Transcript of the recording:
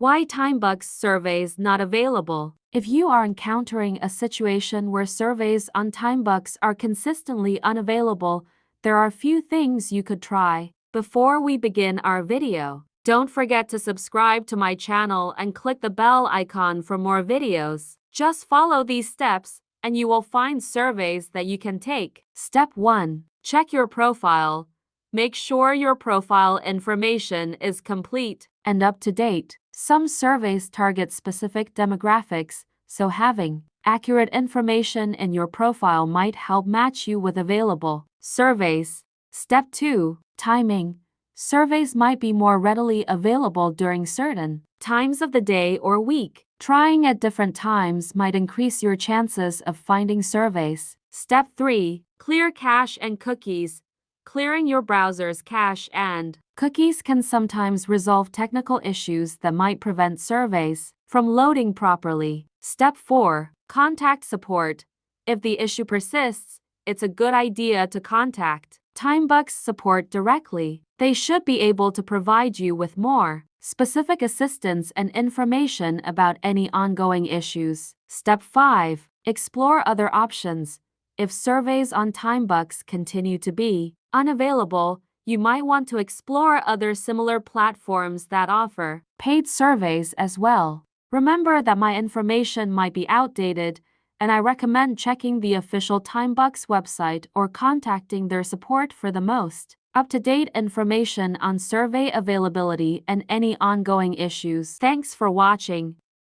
Why timebucks surveys not available? If you are encountering a situation where surveys on timebucks are consistently unavailable, there are a few things you could try. Before we begin our video, don't forget to subscribe to my channel and click the bell icon for more videos. Just follow these steps and you will find surveys that you can take. Step 1. Check your profile. Make sure your profile information is complete and up to date. Some surveys target specific demographics, so having accurate information in your profile might help match you with available surveys. Step 2. Timing. Surveys might be more readily available during certain times of the day or week. Trying at different times might increase your chances of finding surveys. Step 3. Clear cache and cookies. Clearing your browser's cache and cookies can sometimes resolve technical issues that might prevent surveys from loading properly. Step 4. Contact support. If the issue persists, it's a good idea to contact timebucks support directly. They should be able to provide you with more specific assistance and information about any ongoing issues. Step 5. Explore other options. If surveys on timebucks continue to be unavailable, you might want to explore other similar platforms that offer paid surveys as well. Remember that my information might be outdated, and I recommend checking the official timebucks website or contacting their support for the most up-to-date information on survey availability and any ongoing issues. Thanks for watching.